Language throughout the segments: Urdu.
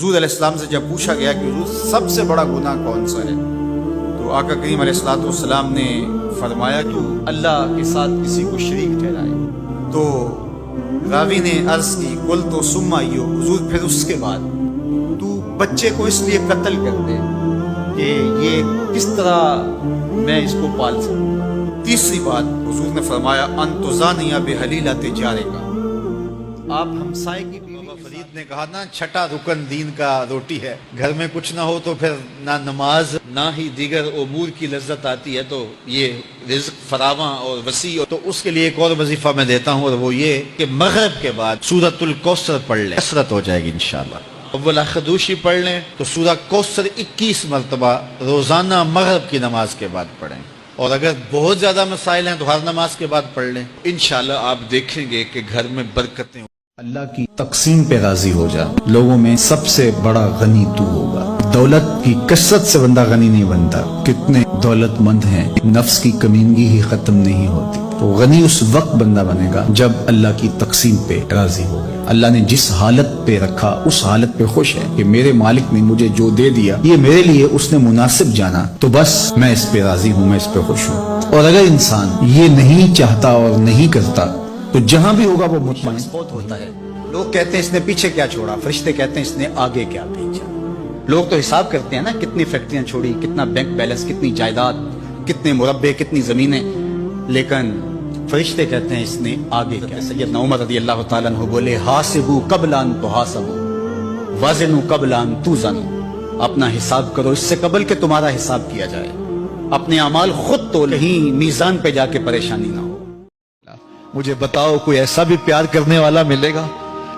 حضور علیہ السلام سے جب پوچھا گیا کہ حضور سب سے بڑا گناہ کون سا ہے، تو آقا کریم علیہ السلام نے فرمایا کہ اللہ کے ساتھ کسی کو شریک ٹھہرائے۔ تو راوی نے عرض کی قل تو سما یو، حضور پھر اس کے بعد تو بچے کو اس لیے قتل کر دے کہ یہ کس طرح میں اس کو پال سکوں۔ تیسری بات حضور نے فرمایا ان تزانیہ بحلیلۃ جارک، آپ ہمسائے کی بیوی۔ فرید نے کہا نا چھٹا رکن دین کا روٹی ہے، گھر میں کچھ نہ ہو تو پھر نہ نماز نہ ہی دیگر امور کی لذت آتی ہے، تو یہ رزق فراواں اور وسیع، تو اس کے لیے ایک اور وظیفہ میں دیتا ہوں، اور وہ یہ کہ مغرب کے بعد سورۃ الکوثر پڑھ لیں، کثرت ہو جائے گی انشاءاللہ۔ اول خدوشی پڑھ لیں تو سورہ کوثر 21 مرتبہ روزانہ مغرب کی نماز کے بعد پڑھیں، اور اگر بہت زیادہ مسائل ہیں تو ہر نماز کے بعد پڑھ لیں، انشاءاللہ آپ دیکھیں گے کہ گھر میں برکتیں۔ اللہ کی تقسیم پہ راضی ہو جا، لوگوں میں سب سے بڑا غنی تو ہوگا۔ دولت کی کثرت سے بندہ غنی نہیں بنتا، کتنے دولت مند ہیں، نفس کی کمینگی ہی ختم نہیں ہوتی۔ تو غنی اس وقت بندہ بنے گا جب اللہ کی تقسیم پہ راضی ہو گیا۔ اللہ نے جس حالت پہ رکھا اس حالت پہ خوش ہے کہ میرے مالک نے مجھے جو دے دیا یہ میرے لیے اس نے مناسب جانا، تو بس میں اس پہ راضی ہوں، میں اس پہ خوش ہوں۔ اور اگر انسان یہ نہیں چاہتا اور نہیں کرتا تو جہاں بھی ہوگا وہ مطمئن بہت ہوتا ہے۔ لوگ کہتے ہیں اس نے پیچھے کیا چھوڑا، فرشتے کہتے ہیں اس نے آگے کیا بھیجا۔ لوگ تو حساب کرتے ہیں نا کتنی فیکٹریاں چھوڑی، کتنا بینک بیلنس، کتنی جائیداد، کتنے مربع، کتنی زمینیں، لیکن فرشتے کہتے ہیں اس نے آگے کیا۔ سیدنا عمر رضی اللہ تعالیٰ عنہ بولے حاسبوا قبل ان تحاسبوا وزنوا قبل ان توزنوا، اپنا حساب کرو اس سے قبل کہ تمہارا حساب کیا جائے، اپنے اعمال خود تو کہیں میزان پہ جا کے پریشانی نہ ہو۔ مجھے بتاؤ کوئی ایسا بھی پیار کرنے والا ملے گا،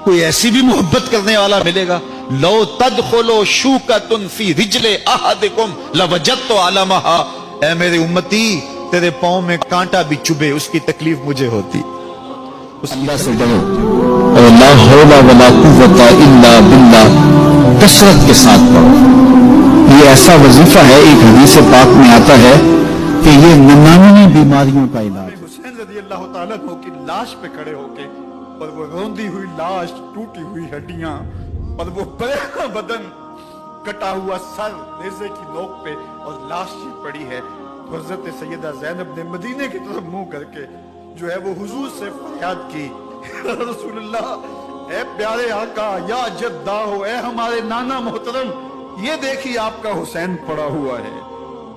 کوئی ایسی بھی محبت کرنے والا ملے گا؟ لو تدخلوا شوکۃ فی رجل احدکم لوجدت علمها، اے میرے امتی تیرے پاؤں میں کانٹا بھی چبھے اس کی تکلیف مجھے ہوتی۔ اللہ سے ڈرو اور لا حول ولا قوت الا باللہ کثرت کے ساتھ پڑھو۔ یہ ایسا وظیفہ ہے، ایک حدیث پاک میں آتا ہے کہ یہ 99 بیماریوں کا علاج ہے۔ حسین رضی اللہ تعالیٰ عنہ کی لاش پہ کھڑے ہو کے، اور وہ روندی ہوئی لاش، ٹوٹی ہوئی ہڈیاں، اور وہ بڑا بدن، کٹا ہوا سر نیزے کی نوک پہ، اور لاش ہی پڑی ہے۔ حضرت سیدہ زینب نے مدینے کی طرف منہ کر کے جو ہے وہ حضور سے فریاد کی، رسول اللہ، اے پیارے آقا، یا جدہ ہو، اے ہمارے نانا محترم، یہ دیکھیے آپ کا حسین پڑا ہوا ہے۔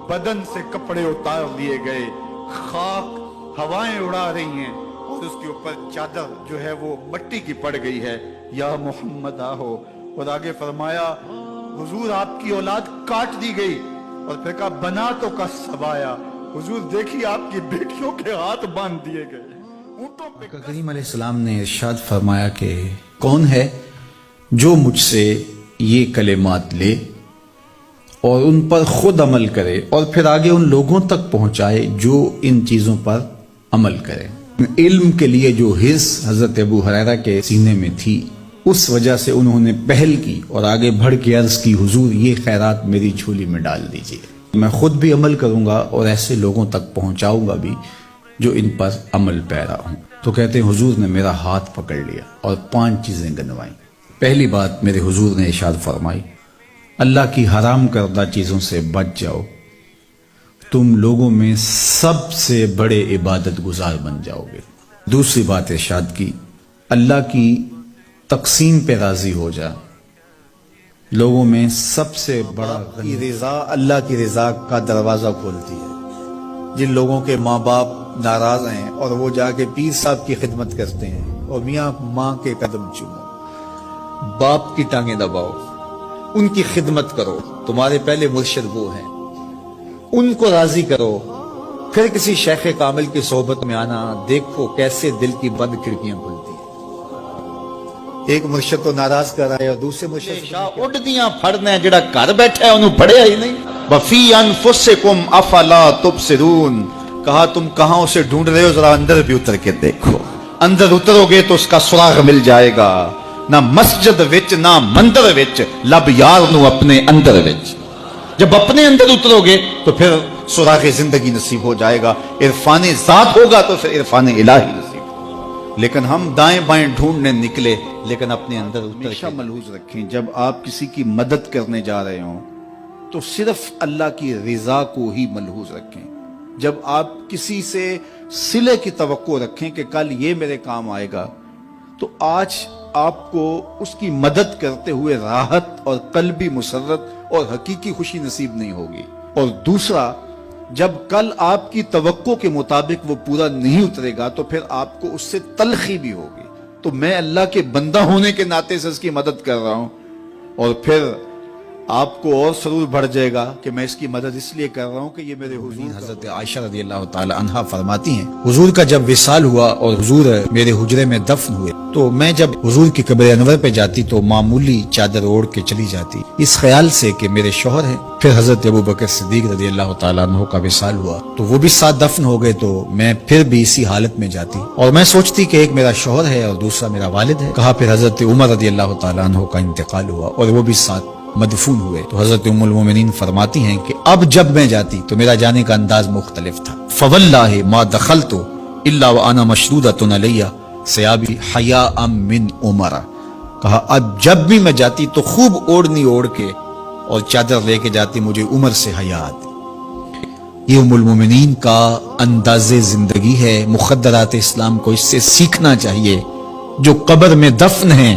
بدن سے کپڑے اتار لیے گئے، خاک ہوائیں اڑا رہی ہیں، اور اس کے اوپر چادر جو ہے وہ مٹی کی پڑ گئی ہے۔ یا محمد آہو، اور آگے فرمایا حضور آپ کی اولاد کاٹ دی گئی، اور پھر کہا بنا تو کا سبایا، حضور دیکھیے آپ کی بیٹیوں کے ہاتھ باندھ دیے گئے۔ اونٹوں پہ آقا کریم علیہ السلام نے ارشاد فرمایا کہ کون ہے جو مجھ سے یہ کلمات لے اور ان پر خود عمل کرے اور پھر آگے ان لوگوں تک پہنچائے جو ان چیزوں پر عمل کرے۔ علم کے لیے جو حرص حضرت ابو ہریرہ کے سینے میں تھی، اس وجہ سے انہوں نے پہل کی اور آگے بڑھ کے عرض کی حضور یہ خیرات میری جھولی میں ڈال دیجئے، میں خود بھی عمل کروں گا اور ایسے لوگوں تک پہنچاؤں گا بھی جو ان پر عمل پیرا ہوں۔ تو کہتے ہیں حضور نے میرا ہاتھ پکڑ لیا اور 5 چیزیں گنوائیں۔ پہلی بات میرے حضور نے ارشاد فرمائی اللہ کی حرام کردہ چیزوں سے بچ جاؤ، تم لوگوں میں سب سے بڑے عبادت گزار بن جاؤ گے۔ دوسری بات ارشاد کی اللہ کی تقسیم پہ راضی ہو جا، لوگوں میں سب سے بڑا کی رضا اللہ کی رضا کا دروازہ کھولتی ہے۔ جن لوگوں کے ماں باپ ناراض ہیں اور وہ جا کے پیر صاحب کی خدمت کرتے ہیں، اور میاں ماں کے قدم چومو، باپ کی ٹانگیں دباؤ، ان کی خدمت کرو، تمہارے پہلے مرشد وہ ہیں، ان کو راضی کرو، پھر کسی شیخ کامل کی صحبت میں آنا، دیکھو کیسے دل کی بند کھڑکیاں کھلتی ہیں۔ ایک مرشد تو ناراض کر رہا ہے اور دوسرے مرشد اڈدیاں پھڑنا جڑا گھر بیٹھا ہے انہوں پڑھیا ہی نہیں۔ وفی انفسکم افلا تبصرون، کہا تم کہاں اسے ڈھونڈ رہے ہو، ذرا اندر بھی اتر کے دیکھو، اندر اترو گے تو اس کا سراغ مل جائے گا، نہ مسجد وچ نہ مندر وچ، لب یار نو اپنے اندر وچ۔ جب اپنے اندر اترو گے تو پھر سراغ زندگی نصیب ہو جائے گا، عرفان ذات ہوگا تو پھر عرفان الہی نصیب ہوگا۔ لیکن ہم دائیں بائیں ڈھونڈنے نکلے لیکن اپنے اندر ہمیشہ ملحوظ رکھیں جب آپ کسی کی مدد کرنے جا رہے ہوں تو صرف اللہ کی رضا کو ہی ملحوظ رکھیں. جب آپ کسی سے صلے کی توقع رکھیں کہ کل یہ میرے کام آئے گا تو آج آپ کو اس کی مدد کرتے ہوئے راحت اور قلبی مسرت اور حقیقی خوشی نصیب نہیں ہوگی. اور دوسرا، جب کل آپ کی توقع کے مطابق وہ پورا نہیں اترے گا تو پھر آپ کو اس سے تلخی بھی ہوگی. تو میں اللہ کے بندہ ہونے کے ناطے سے اس کی مدد کر رہا ہوں، اور پھر آپ کو اور سرور بڑھ جائے گا کہ میں اس کی مدد اس لیے کر رہا ہوں کہ یہ میرے حضور. حضرت عائشہ رضی اللہ تعالی عنہا فرماتی ہیں حضور کا جب وصال ہوا اور حضور میرے حجرے میں دفن ہوئے تو میں جب حضور کی قبر انور پہ جاتی تو معمولی چادر اوڑھ کے چلی جاتی اس خیال سے کہ میرے شوہر ہیں. پھر حضرت ابوبکر صدیق رضی اللہ تعالی عنہ کا وصال ہوا تو وہ بھی ساتھ دفن ہو گئے تو میں پھر بھی اسی حالت میں جاتی اور میں سوچتی کہ ایک میرا شوہر ہے اور دوسرا میرا والد ہے. کہا پھر حضرت عمر رضی اللہ تعالی عنہ کا انتقال ہوا اور وہ بھی ساتھ مدفون ہوئے تو حضرت ام المومنین فرماتی ہیں کہ اب جب میں جاتی تو میرا جانے کا انداز مختلف تھا. فواللہ ما دخلت الا وانا مشدودۃ علی ثیابی حیاء من عمر. کہا اب جب بھی میں جاتی تو خوب اوڑھنی اوڑھ کے اور چادر لے کے جاتی، مجھے عمر سے حیا آتی. یہ ام المومنین کا انداز زندگی ہے. مخدرات اسلام کو اس سے سیکھنا چاہیے. جو قبر میں دفن ہیں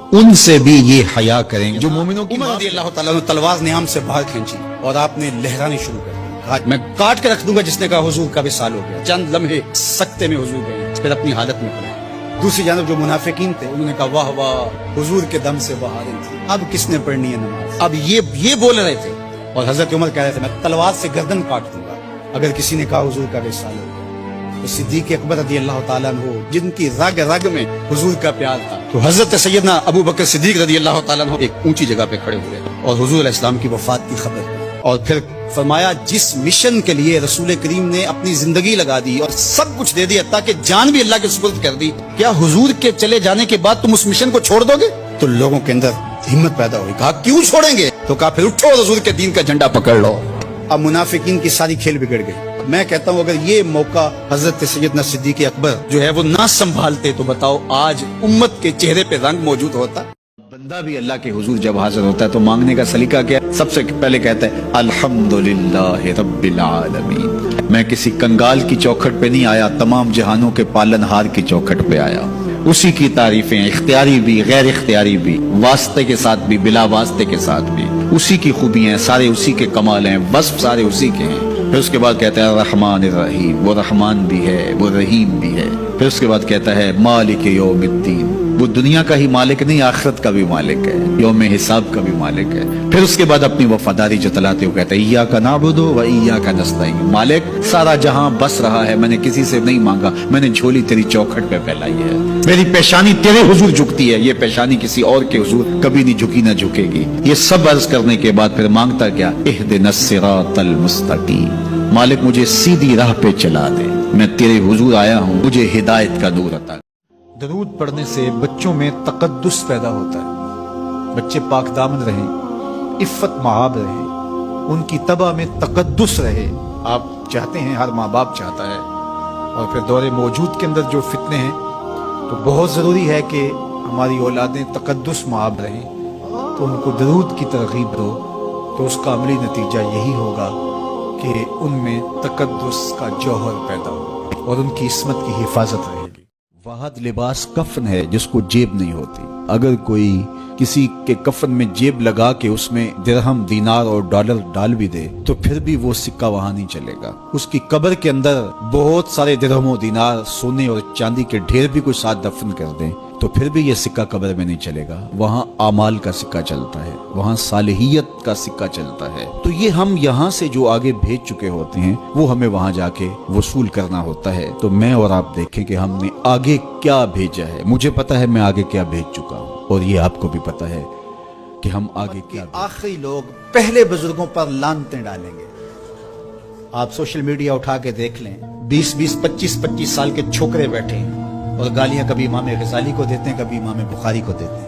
ان سے بھی یہ حیا کریں. جو مومنوں کی عمر رضی اللہ تعالیٰ نے تلوار نیام سے باہر کھینچی اور آپ نے لہرانی شروع کر دی. کہا میں کاٹ کے رکھ دوں گا جس نے کہا حضور کا وصال ہو گیا. چند لمحے سکتے میں حضور گئے، پھر اپنی حالت میں پڑے. دوسری جانب جو منافقین تھے انہوں نے کہا واہ واہ حضور کے دم سے بہاریں تھی، اب کس نے پڑھنی ہے نماز. اب یہ بول رہے تھے اور حضرت عمر کہہ رہے تھے میں تلوار سے گردن کاٹ دوں گا اگر کسی نے کہا حضور کا وصال ہو گیا. تو صدیق اکبر رضی اللہ تعالیٰ عنہ جن کی رگ رگ میں حضور کا پیار تھا تو حضرت سیدنا ابو بکر صدیق رضی اللہ تعالیٰ عنہ ایک اونچی جگہ پہ کھڑے ہوئے اور حضور علیہ السلام کی وفات کی خبر اور پھر فرمایا جس مشن کے لیے رسول کریم نے اپنی زندگی لگا دی اور سب کچھ دے دیا تاکہ جان بھی اللہ کے سپرد کر دی، کیا حضور کے چلے جانے کے بعد تم اس مشن کو چھوڑ دو گے؟ تو لوگوں کے اندر ہمت پیدا ہوئی. کہا کیوں چھوڑیں گے؟ تو کہا پھر اٹھو حضور کے دین کا جھنڈا پکڑ لو. اب منافقین کی ساری کھیل بگڑ گئی. میں کہتا ہوں اگر یہ موقع حضرت سیدنا صدیق اکبر جو ہے وہ نہ سنبھالتے تو بتاؤ آج امت کے چہرے پہ رنگ موجود ہوتا. بندہ بھی اللہ کے حضور جب حاضر ہوتا ہے تو مانگنے کا سلیقہ کیا؟ سب سے پہلے کہتا ہے الحمدللہ رب العالمین. میں کسی کنگال کی چوکھٹ پہ نہیں آیا، تمام جہانوں کے پالن ہار کی چوکھٹ پہ آیا. اسی کی تعریفیں اختیاری بھی غیر اختیاری بھی، واسطے کے ساتھ بھی بلا واسطے کے ساتھ بھی، اسی کی خوبیاں ہیں، سارے اسی کے کمال ہیں، وصف سارے اسی کے ہیں. پھر اس کے بعد کہتا ہے الرحمن الرحیم، وہ رحمان بھی ہے وہ رحیم بھی ہے. پھر اس کے بعد کہتا ہے مالک یوم الدین، وہ دنیا کا ہی مالک نہیں آخرت کا بھی مالک ہے، یوم حساب کا بھی مالک ہے. پھر اس کے بعد اپنی وفاداری جتلاتے ہوئے کہتا ہے ایاک نعبد و ایاک نستعین، مالک سارا جہاں بس رہا ہے، میں نے کسی سے نہیں مانگا، میں نے جھولی تیری چوکھٹ پہ پھیلائی ہے، میری پیشانی تیرے حضور جھکتی ہے، یہ پیشانی کسی اور کے حضور کبھی نہیں جھکی نہ جھکے گی. یہ سب عرض کرنے کے بعد پھر مانگتا کیا؟ اہدنا الصراط المستقیم، مالک مجھے سیدھی راہ پہ چلا دے، میں تیرے حضور آیا ہوں، مجھے ہدایت کا نور عطا. درود پڑھنے سے بچوں میں تقدس پیدا ہوتا ہے. بچے پاک دامن رہیں، عفت مآب رہیں، ان کی طبع میں تقدس رہے. آپ چاہتے ہیں، ہر ماں باپ چاہتا ہے. اور پھر دور موجود کے اندر جو فتنے ہیں تو بہت ضروری ہے کہ ہماری اولادیں تقدس مآب رہیں. تو ان کو درود کی ترغیب دو تو اس کا عملی نتیجہ یہی ہوگا کہ ان میں تقدس کا جوہر پیدا ہوگا اور ان کی عصمت کی حفاظت رہے گی. واحد لباس کفن ہے جس کو جیب نہیں ہوتی. اگر کوئی کسی کے کفن میں جیب لگا کے اس میں درہم دینار اور ڈالر ڈال بھی دے تو پھر بھی وہ سکہ وہاں نہیں چلے گا. اس کی قبر کے اندر بہت سارے درہم و دینار سونے اور چاندی کے ڈھیر بھی کوئی ساتھ دفن کر دیں تو پھر بھی یہ سکہ قبر میں نہیں چلے گا. وہاں اعمال کا سکہ چلتا ہے، وہاں صالحیت کا سکہ چلتا ہے. تو یہ ہم یہاں سے جو آگے بھیج چکے ہوتے ہیں وہ ہمیں وہاں جا کے وصول کرنا ہوتا ہے. تو میں اور آپ دیکھیں کہ ہم نے آگے کیا بھیجا ہے. مجھے پتا ہے میں آگے کیا بھیج چکا ہوں اور یہ آپ کو بھی پتا ہے کہ ہم آگے کیا. آخری لوگ پہلے بزرگوں پر لعنتیں ڈالیں گے. آپ سوشل میڈیا اٹھا کے دیکھ لیں، 20-20 25-25 سال کے چھوکرے بیٹھے ہیں اور گالیاں کبھی امام غزالی کو دیتے ہیں، کبھی امام بخاری کو دیتے ہیں،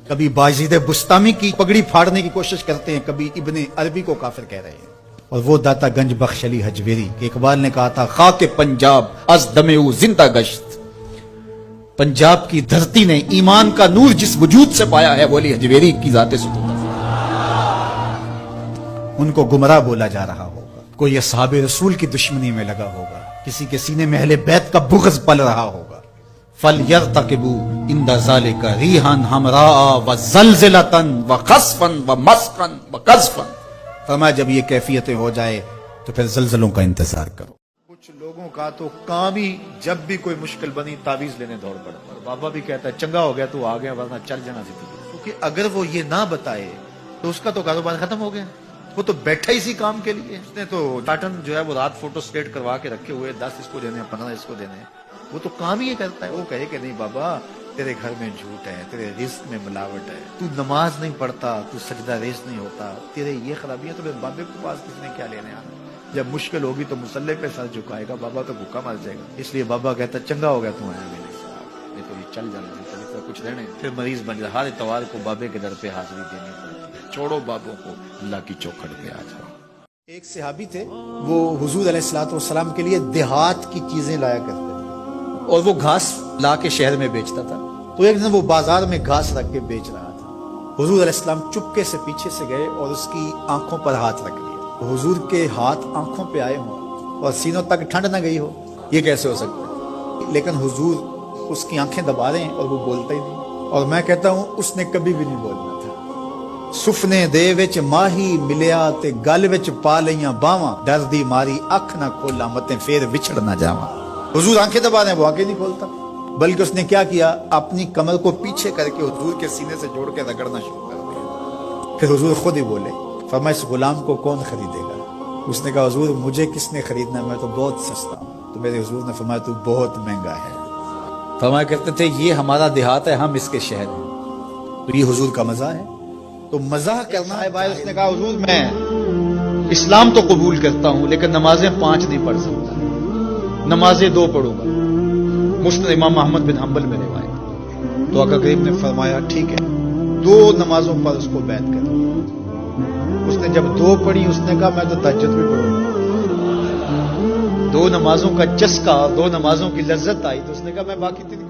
کبھی بایزید بستامی کی پگڑی پھاڑنے کی کوشش کرتے ہیں، کبھی ابن عربی کو کافر کہہ رہے ہیں. اور وہ داتا گنج بخش علی حجویری کہ اقبال نے کہا تھا خاک پنجاب از دم او زندہ گشت، پنجاب کی دھرتی نے ایمان کا نور جس وجود سے پایا ہے وہ علی حجویری کی ذات ستودہ۔ ان کو گمراہ بولا جا رہا ہوگا، کوئی اصحاب رسول کی دشمنی میں لگا ہوگا، کسی کے سینے میں اہل بیت کا بغض پل رہا ہوگا۔ فَلْيَرْتَقِبُوا عِنْدَ ذَلِكَ رِيحًا حَمْرَاءَ وَزَلْزَلَةً وَخَسْفًا وَمَسْقًا وَقَذْفًا، فرمایا جب یہ کیفیتیں ہو جائے تو پھر زلزلوں کا انتظار کرو۔ کچھ لوگوں کا تو کام ہی جب بھی کوئی مشکل بنی تعویذ لینے دوڑ پڑا، اور بابا بھی کہتا ہے چنگا ہو گیا تو آ گیا ورنہ چل جانا سی، کیونکہ اگر وہ یہ نہ بتائے تو اس کا تو کاروبار ختم ہو گیا، وہ تو بیٹھا اسی کام کے لیے۔ اس نے تو پیٹرن جو ہے وہ رات فوٹو اسٹیٹ کروا کے رکھے ہوئے، 10 اس کو دینے ہیں، 15 اس کو دینے ہیں، وہ تو کام ہی یہ کرتا ہے۔ وہ کہے کہ نہیں بابا تیرے گھر میں جھوٹ ہے، تیرے رزق میں ملاوٹ ہے، تو نماز نہیں پڑھتا، تو سجدہ ریز نہیں ہوتا، تیرے یہ خرابیاں، تو پھر بابے کے پاس کس نے کیا لینے آنا؟ جب مشکل ہوگی تو مصلے پہ سر جھکائے گا، بابا تو بھوکا مر جائے گا۔ اس لیے بابا کہتا چنگا ہو گیا تم آیا میرے ساتھ، نہیں تو یہ چل جانا تو کچھ لینے، پھر مریض بن جائے۔ ہر اتوار کو بابے کے در پہ حاضری دینی پڑتی ہے۔ چھوڑو بابوں کو، اللہ کی چوکھٹ پہ آ جاؤ۔ ایک صحابی تھے، وہ حضور علیہ الصلوۃ والسلام کے لیے دیہات کی چیزیں لایا کرتے تھے، اور وہ گھاس لا کے شہر میں بیچتا تھا۔ تو ایک دن وہ بازار میں گھاس رکھ کے بیچ رہا تھا، حضور علیہ السلام چپکے سے پیچھے سے گئے اور اس کی آنکھوں پر ہاتھ رکھ لیا۔ حضور کے ہاتھ آنکھوں پہ آئے ہوں اور سینوں تک ٹھنڈ نہ گئی ہو، یہ کیسے ہو سکتا ہے؟ لیکن حضور اس کی آنکھیں دبا رہے ہیں اور وہ بولتا ہی نہیں۔ اور میں کہتا ہوں اس نے کبھی بھی نہیں بولنا تھا۔ سفنے دے وچ ماہی ملیا تے گل وچ پا لیاں باواں، ڈر دی ماری اکھ نہ کھولا متے پھر وچھڑ نہ جاواں۔ حضور آنکھیں دبا رہے ہیں، وہ آنکھیں نہیں کھولتا، بلکہ اس نے کیا کیا، اپنی کمر کو پیچھے کر کے حضور کے سینے سے جوڑ کے رگڑنا شروع کر دیا۔ پھر حضور خود ہی بولے، فرمایا اس غلام کو کون خریدے گا؟ اس نے کہا حضور مجھے کس نے خریدنا ہے، میں تو بہت سستا ہوں۔ تو میرے حضور نے فرمایا تو بہت مہنگا ہے۔ فرمایا کرتے تھے یہ ہمارا دیہات ہے، ہم اس کے شہر ہیں۔ تو یہ حضور کا مزہ ہے، تو مزہ کرنا ہے بھائی۔ اس نے کہا حضور میں اسلام تو قبول کرتا ہوں لیکن نمازیں 5 نہیں پڑھ سکتا، نمازیں 2 پڑھوں گا۔ مسند امام احمد بن حنبل میں روایت۔ تو آقا کریم نے فرمایا ٹھیک ہے، 2 نمازوں پر اس کو بیعت کر دیا۔ اس نے جب 2 پڑھی اس نے کہا میں تو تہجد بھی پڑھوں گا۔ 2 نمازوں کا چسکا، 2 نمازوں کی لذت آئی تو اس نے کہا میں باقی 3